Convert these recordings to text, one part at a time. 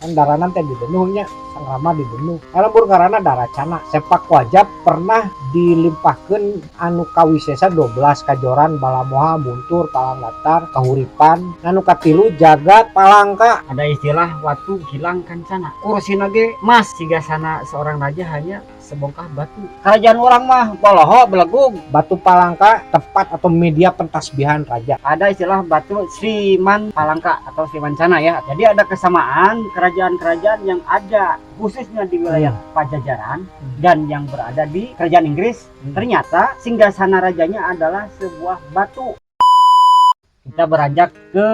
kan daranan teh didenuhnya sang Rama didenuh lembur karena daracana sepak wajab pernah dilimpahkan anu kawisesa 12 kajoran balamoha muntur palang latar kahuripan anu katilu jagat palangka. Ada istilah watu hilang kan sana kursi nage mas jika sana seorang raja hanya sebongkah batu. Kerajaan orang mah poloho belegug Batu palangka tempat atau media pentasbihan raja. ada istilah batu Sriman Palangka atau Srimancana ya. Jadi ada kesamaan kerajaan-kerajaan yang ada khususnya di wilayah Pajajaran dan yang berada di kerajaan Inggris. Ternyata singgasana rajanya adalah sebuah batu. Kita beranjak ke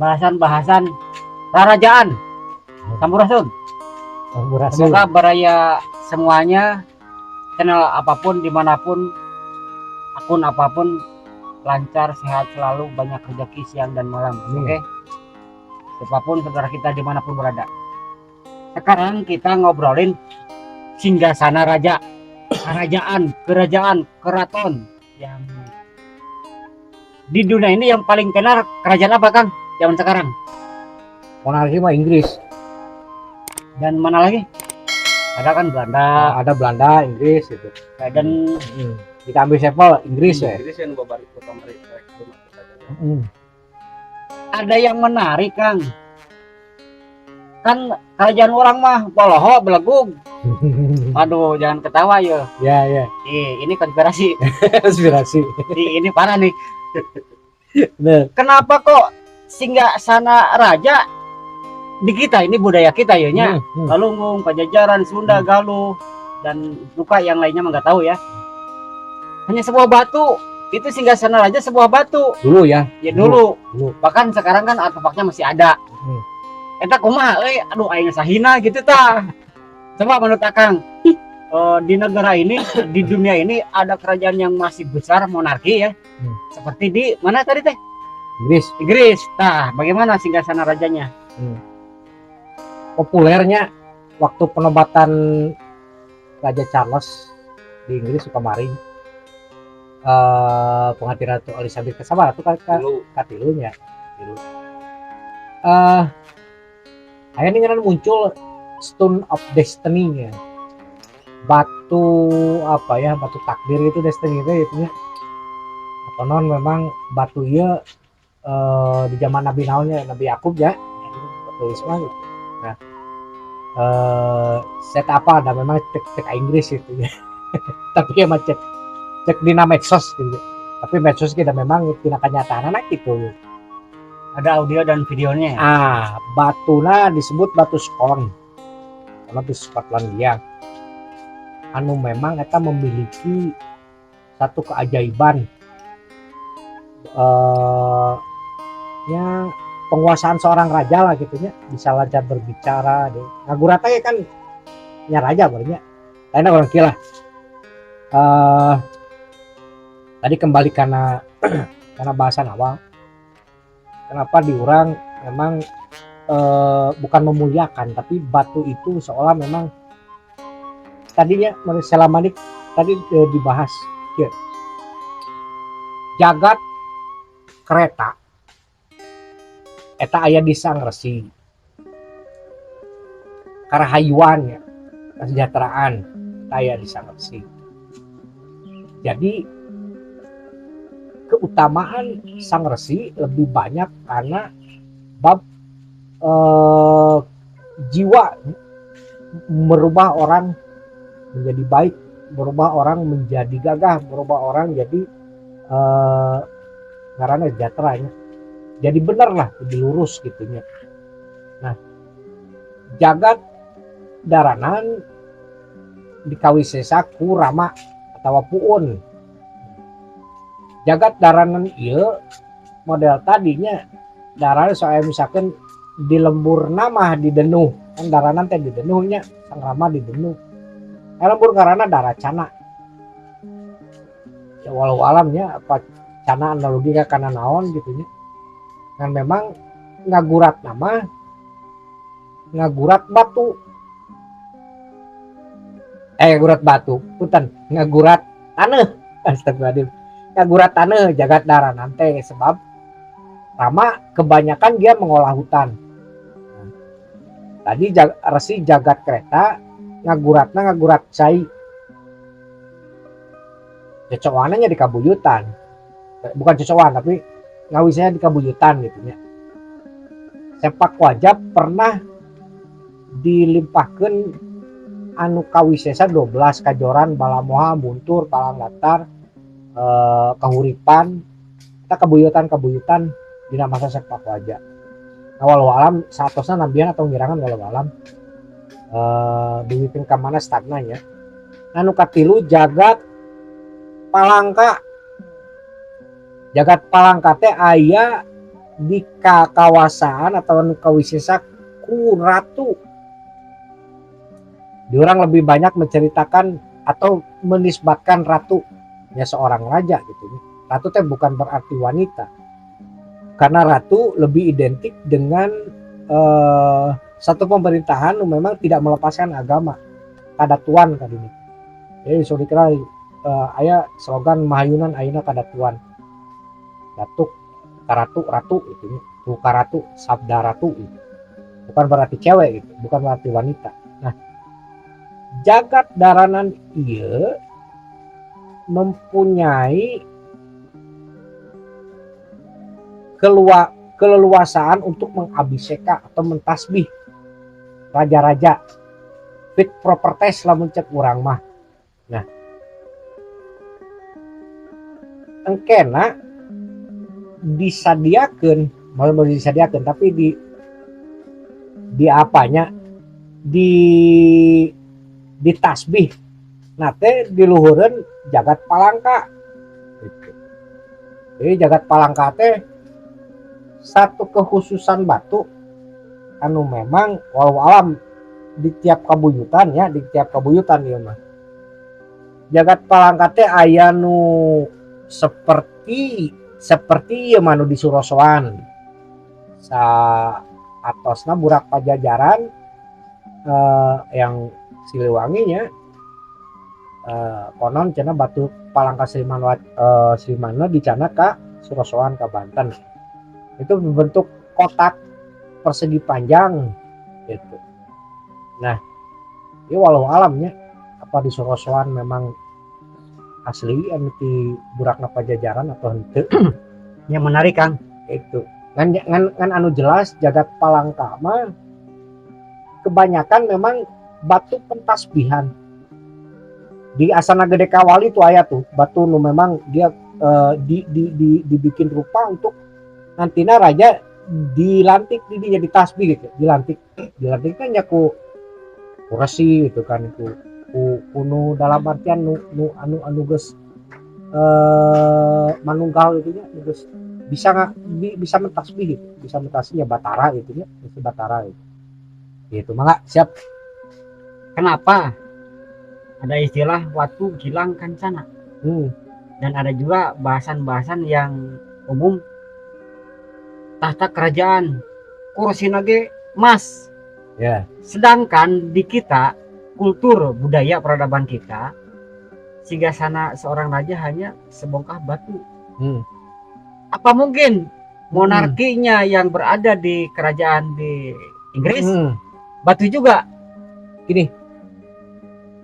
bahasan-bahasan kerajaan Sampurasun. Semoga beraya semuanya, channel apapun, dimanapun, akun apapun, lancar, sehat selalu, banyak rezeki siang dan malam. Oke? Siapapun saudara kita dimanapun berada. Sekarang kita ngobrolin singgasana raja, kerajaan, keraton yang di dunia ini yang paling tenar kerajaan apa Kang? Zaman sekarang? Monarki mah Inggris. Dan mana lagi? Ada kan Belanda, Ada Belanda, Inggris gitu. dan Kita ambil sampel Inggris ya. Inggris yang babari utama ada yang menarik Kang. Kan kerajaan orang mah poloho belegug. Aduh, jangan ketawa ya. Ya. Ini konspirasi. Konspirasi. Ini parah nih. Bener. Kenapa kok singgasana raja di kita ini budaya kita ya nya? Galunggung, Pajajaran, Sunda, Galuh dan luka yang lainnya mah nggak tahu ya. Hanya sebuah batu. Itu singgasana raja sebuah batu. Dulu ya. Ya dulu. Dulu. Bahkan sekarang kan artefaknya masih ada. Eta kumaha aduh aing sahina gitu tah. Coba menurut Akang di negara ini, di dunia ini ada kerajaan yang masih besar monarki ya. Seperti di mana tadi teh? Inggris. Inggris. Tah, bagaimana singgasana rajanya? Populernya waktu penobatan Raja Charles di Inggris kemarin pengantin Ratu Elizabeth kesabar itu katilunya dulu. Akhirnya muncul Stone of Destiny ya. Batu apa ya, batu takdir itu destiny itu ya. Atau non memang batu ya di zaman Nabi Naulnya Nabi Yakub ya. Tulis mah gitu. Nah, set apa ada memang cek Inggris itu ya. Tapi ya cek di medsos gitu. Tapi medsos kita memang tidak kenyataan anak gitu. Ada audio dan videonya ya? Batuna disebut batu Scone. Karena di Skotlandia. Anu memang kita memiliki satu keajaiban. Ya penguasaan seorang raja lah gitunya, bisa lancar berbicara deh. Ngagurata ya kan nya raja barunya. Lainnya orang kira. Tadi kembali karena bahasan awal. Kenapa diurang memang bukan memuliakan, tapi batu itu seolah memang tadinya selama ini tadi dibahas ya. Jagat kereta eta aya di Sang Resi. Karahayuan ya, kesejahteraan aya di Sang Resi. Jadi keutamaan Sang Resi lebih banyak karena bab jiwa merubah orang menjadi baik, merubah orang menjadi gagah, merubah orang jadi ngaranna sejahteranya. Jadi benar lah, lebih lurus gitunya. Nah, jagat daranan dikawisesa ku Rama atau Puun. Jagat daranan ieu model tadinya daranan soal misalkan di lembur nama didenuh kan daranan teh didenuhnya sang Rama didenuh. Lembur karena daracana. Ya walau alamnya apa cana analogi karena naon gitunya. Dan memang ngagurat nama ngagurat batu ngagurat batu putan ngagurat tanah astagfirullahaladzim ngagurat tanah jagat daranan teh sebab Rama kebanyakan dia mengolah hutan tadi resi jagat kereta ngagurat cai cocokannya di kabuyutan, bukan cocokan tapi ngawisnya di kabuyutan gitu ya. Sepak wajah pernah dilimpahkan anu kawisesa 12 kajoran balamoha muntur palang latar kahuripan kita kabuyutan dina masa sepak wajah. Nah walau alam saatosna nambihan atau ngirangan walau alam diwipin ka mana stagnanya. Anu katilu jagat palangka teh aya di kawasan atau anu kawisesa ku ratu. Diorang lebih banyak menceritakan atau menisbatkan ratu ya seorang raja gitu. Ratu teh bukan berarti wanita, karena ratu lebih identik dengan satu pemerintahan yang memang tidak melepaskan agama kadatuan kadini. Jadi sudah dikira aya slogan mahayunan ayeuna kadatuan. Datuk ratu itu tuh karatu sabda ratu itu. Bukan berarti cewek gitu, bukan berarti wanita. Nah, jagat daranan ieu mempunyai keleluasaan untuk mengabiseka atau mentasbih raja-raja fit properties lamun cek urang mah. Nah, engkena disadiakeun tapi di apanya di tasbih nate diluhureun jagat palangka gitu. Jadi jagat palangka teh satu kekhususan batu anu memang walau alam di tiap kabuyutan ya mah jagat palangka teh aya nu seperti ya manu di Surosoan sa atosna burak pajajaran yang Siliwanginya konon cenah batu palangka Srimana dicana ka Surosoan ka Banten itu berbentuk kotak persegi panjang gitu. Nah ini walau alamnya apa di Surosoan memang asli anu ti burakna pajajaran atau henteu yang menarik Kang itu ngan anu jelas jagat palangka mah kebanyakan memang batu pentasbihan di Asana Gede Kawali tuh aya tuh batu nu memang dia dibikin rupa untuk nantina raja dilantik jadi tasbih gitu dilantiknya ku resi gitu kan ku nu dalam artian nu anu geus manunggal gitu nya geus bisa mentasbih gitu bisa mentasbih ya batara gitu nya batara gitu mangga siap. Kenapa ada istilah watu gilang kancana dan ada juga bahasan-bahasan yang umum tahta kerajaan kursi nage emas ya. Sedangkan di kita kultur budaya peradaban kita sigasana seorang raja hanya sebongkah batu. Apa mungkin monarkinya yang berada di kerajaan di Inggris batu juga? Gini,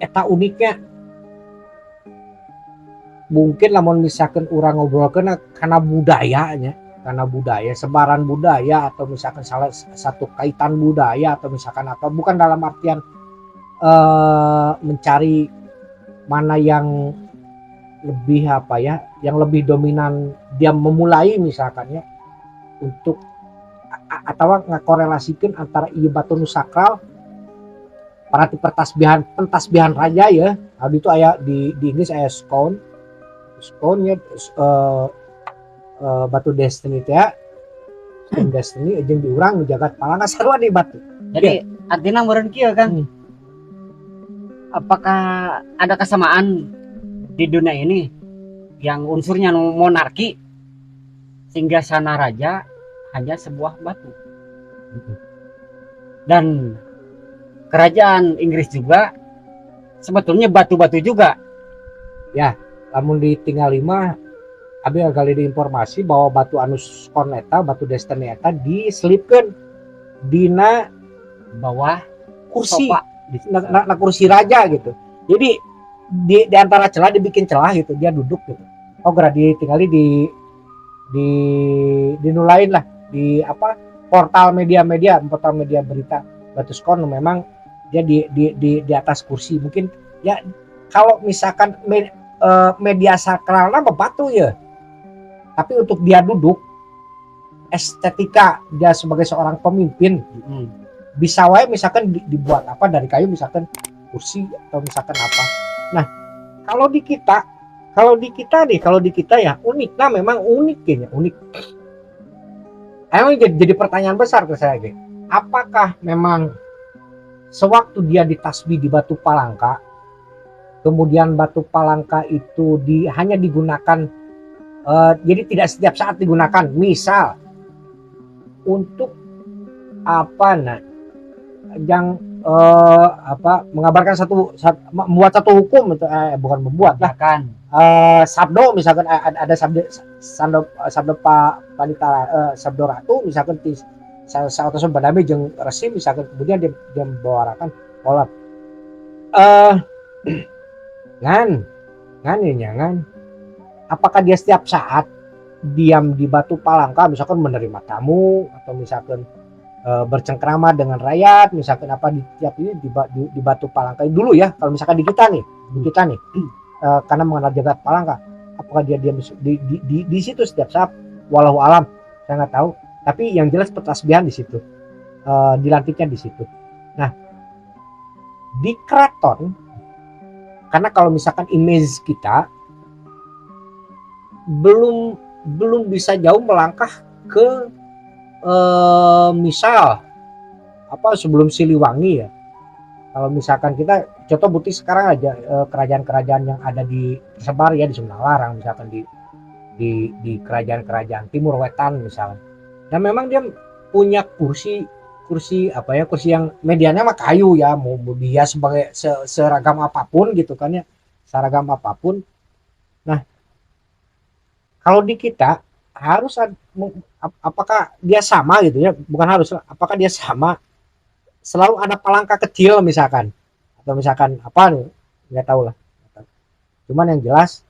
eta uniknya mungkin lamun misalkan orang ngobrolkan karena budaya sebaran budaya atau misalkan salah satu kaitan budaya atau misalkan apa bukan dalam artian mencari mana yang lebih apa ya yang lebih dominan dia memulai misalkan ya untuk atau ngakorelasikan antara iya batu nu sakral para pentasbihan raja ya hal itu aya di Inggris aya scone ya batu destiny teh stone destiny jeung diurang jagat palangka sarua di batu. Jadi artinya meureun kieu kan apakah ada kesamaan di dunia ini yang unsurnya monarki sehingga sana raja hanya sebuah batu dan kerajaan Inggris juga sebetulnya batu-batu juga ya lamun ditinggal 5 abi kali di informasi bahwa batu anu skon eta batu destiny eta diselipkeun dina bawah kursi, sofa di kursi raja gitu. Jadi di antara celah dibikin celah gitu, dia duduk gitu. Oh gerak ditinggali di dinulain lah di apa portal media berita Batuskon memang dia di atas kursi mungkin ya. Kalau misalkan media sakralnya bebatu ya, tapi untuk dia duduk estetika dia sebagai seorang pemimpin bisa wae misalkan dibuat apa dari kayu, misalkan kursi atau misalkan apa. Nah kalau di kita ya unik. Nah memang unik kayaknya, unik. Emang jadi pertanyaan besar ke saya, gitu. Apakah memang sewaktu dia ditasbih di Batu Palangka, kemudian Batu Palangka itu hanya digunakan, jadi tidak setiap saat digunakan, misal untuk apa, nah, yang mengabarkan membuat satu hukum, bukan membuat lah, sabdo misalkan, ada sabdo Pak Panitara, sabdo ratu misalkan saat tersebut badami jeung resi misalkan, kemudian dia membawarakan kolab ngan apakah dia setiap saat diam di Batu Palangka misalkan menerima tamu atau misalkan bercengkrama dengan rakyat misalkan apa di tiap ini di Batu Palangka dulu ya. Kalau misalkan di kita nih karena mengenal jagat Palangka, apakah dia diam di situ setiap saat, walau alam saya nggak tahu, tapi yang jelas petasbihan di situ, dilantiknya di situ. Nah di keraton, karena kalau misalkan image kita belum bisa jauh melangkah ke misal apa sebelum Siliwangi ya. Kalau misalkan kita contoh bukti sekarang aja, kerajaan-kerajaan yang ada di tersebar ya di Sumedang Larang misalkan, di kerajaan-kerajaan Timur Wetan misalnya. Dan memang dia punya kursi apa ya, kursi yang mediannya mah kayu ya, mau dia sebagai seragam apapun gitu kan ya, seragam apapun. Nah kalau di kita harus apakah dia sama gitu ya, bukan harus, apakah dia sama selalu ada palangka kecil misalkan, atau misalkan apa nih, nggak tahu lah. Cuman yang jelas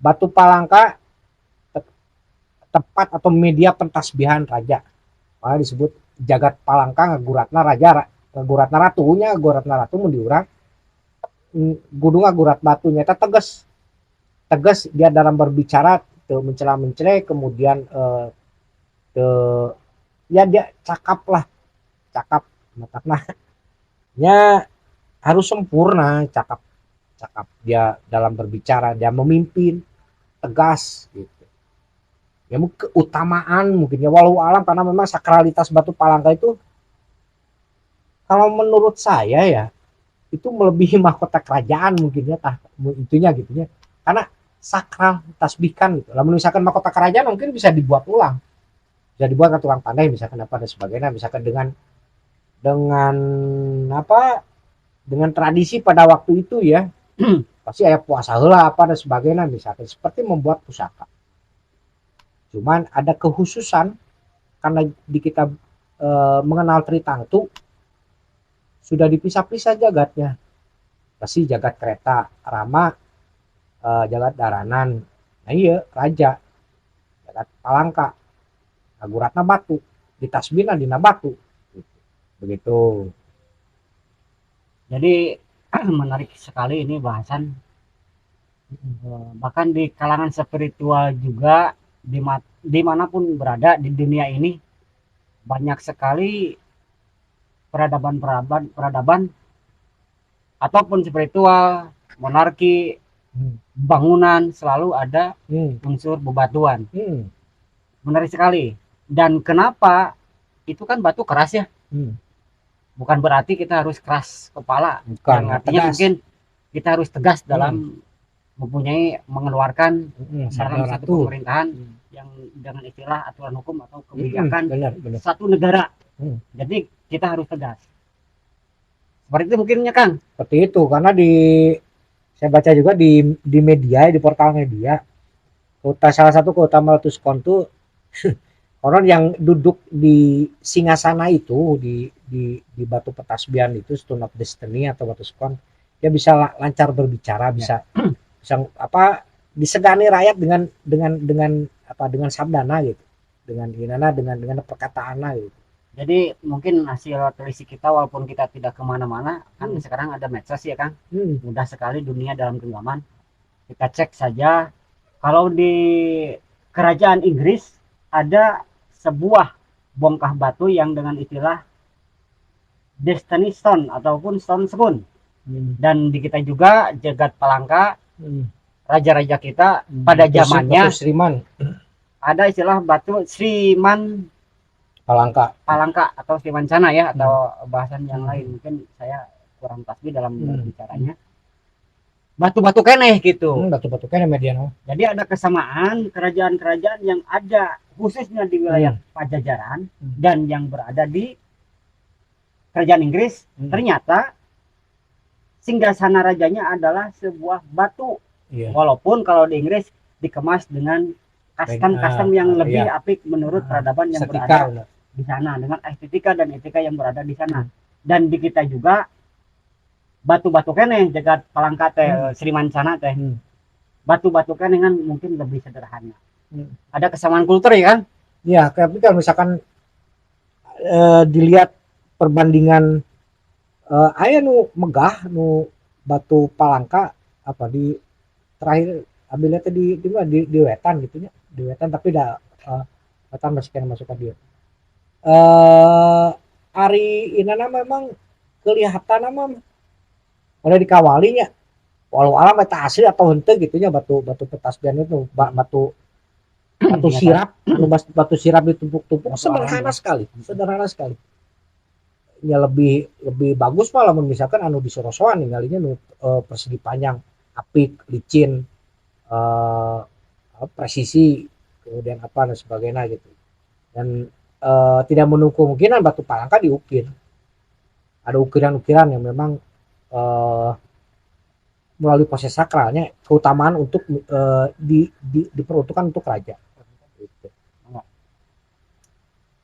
Batu Palangka tempat atau media pentasbihan raja, makanya disebut jagat Palangka ngaguratna raja, ngaguratna ratunya, ngaguratna ratu mun diurang kudu ngagurat batunya. Eta tegas dia dalam berbicara, tuh mencela-mencela, kemudian ya dia cakap matakna nya harus sempurna, cakap dia dalam berbicara, dia memimpin tegas gitu ya. Keutamaan mungkin ya, walau alam, karena memang sakralitas Batu Palangka itu kalau menurut saya ya itu melebihi mahkota kerajaan mungkin ya, itunya gitu ya, karena sakral tasbihkan gitu. Lalu misalkan mahkota kerajaan mungkin bisa dibuat ulang, bisa dibuat ke tukang pandai misalkan apa dan sebagainya, misalkan dengan apa, dengan tradisi pada waktu itu ya pasti ada puasa heula apa dan sebagainya, misalkan seperti membuat pusaka. Cuman ada kekhususan karena di kita mengenal Tritangtu sudah dipisah-pisah jagatnya, pasti jagat kereta Rama, jagat Daranan, nah iya raja, jagat Palangka ngaguratna batu, ditasbihna dina batu gitu. Begitu. Jadi menarik sekali ini bahasan. Bahkan di kalangan spiritual juga, dimanapun berada di dunia ini, banyak sekali peradaban ataupun spiritual, monarki, bangunan selalu ada unsur bebatuan. Menarik sekali. Dan kenapa itu kan batu keras ya, bukan berarti kita harus keras kepala, yang artinya mungkin kita harus tegas dalam mempunyai mengeluarkan dalam satu pemerintahan yang dengan istilah aturan hukum atau kebijakan benar. Satu negara. Jadi kita harus tegas. Seperti itu mungkinnya Kang. Seperti itu, karena saya baca juga di media, di portal media, salah satu kota meletuskan tuh Orang yang duduk di singgasana itu di batu petasbian itu Stone of Destiny atau batu skon, dia bisa lancar berbicara, bisa bisa apa disegani rakyat dengan sabdana gitu, dengan perkataannya gitu. Jadi mungkin hasil telisik kita, walaupun kita tidak kemana-mana, kan sekarang ada medsos ya Kang, mudah sekali dunia dalam genggaman. Kita cek saja, kalau di kerajaan Inggris ada sebuah bongkah batu yang dengan istilah Destiny Stone ataupun Stone Spoon. Dan di kita juga jagat Palangka, raja-raja kita pada zamannya Batu Sriman ada istilah batu Sriman Palangka atau Sriwancana ya, atau bahasan yang lain, mungkin saya kurang pasti dalam bicaranya. Batu-batu keneh gitu. Batu-batu keneh mediano. Jadi ada kesamaan kerajaan-kerajaan yang ada khususnya di wilayah Pajajaran dan yang berada di kerajaan Inggris. Ternyata singgasana rajanya adalah sebuah batu. Walaupun kalau di Inggris dikemas dengan custom yang lebih apik menurut peradaban yang berada di sana, dengan estetika dan etika yang berada di sana. Dan di kita juga batu-batu keneh jagat Palangka teh Srimancana teh batu-batu keneh kan mungkin lebih sederhana. Ada kesamaan kultur ya kan? Iya, tapi kalau misalkan dilihat perbandingan aya nu megah nu batu Palangka apa di terakhir ambilnya teh di wetan gitu nya, di wetan tapi dah wetan masih kena masuk ke dia. Ari inana memang kelihatan mah udah dikawalinya walau alam eta asli atau henteu gitu nya batu petasbian itu batu sirap, batu sirap ditumpuk-tumpuk sederhana sekali. Ya lebih bagus malah misalkan anu di Sorosoan ninggalinya nu persegi panjang, apik, licin, presisi, kemudian apa dan sebagainya gitu. Dan tidak menutup kemungkinan batu Palangka diukir. Ada ukiran-ukiran yang memang melalui proses sakralnya keutamaan untuk diperuntukkan untuk raja. Gitu.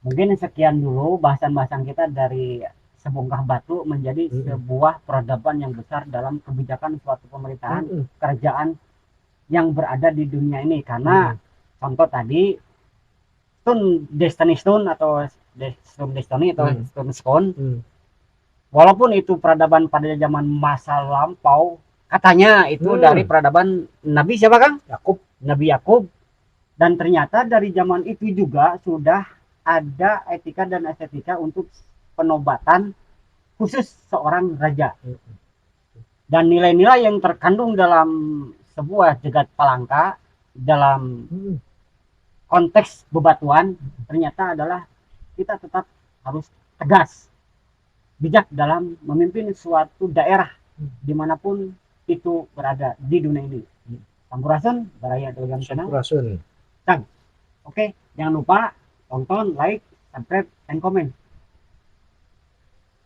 Mungkin sekian dulu bahasan-bahasan kita dari sebongkah batu menjadi sebuah peradaban yang besar dalam kebijakan suatu pemerintahan kerajaan yang berada di dunia ini. Karena contoh tadi Stone Destiny Stone atau Stone Destiny atau Stone Scone, walaupun itu peradaban pada zaman masa lampau, katanya itu dari peradaban Nabi siapa Kang? Nabi Yakub. Dan ternyata dari zaman itu juga sudah ada etika dan estetika untuk penobatan khusus seorang raja. Dan nilai-nilai yang terkandung dalam sebuah jagat Palangka dalam konteks bebatuan ternyata adalah kita tetap harus tegas, bijak dalam memimpin suatu daerah dimanapun itu berada di dunia ini. Sampurasun, baraya dalam channel. Sampurasun. Oke, jangan lupa tonton, like, subscribe, dan komen.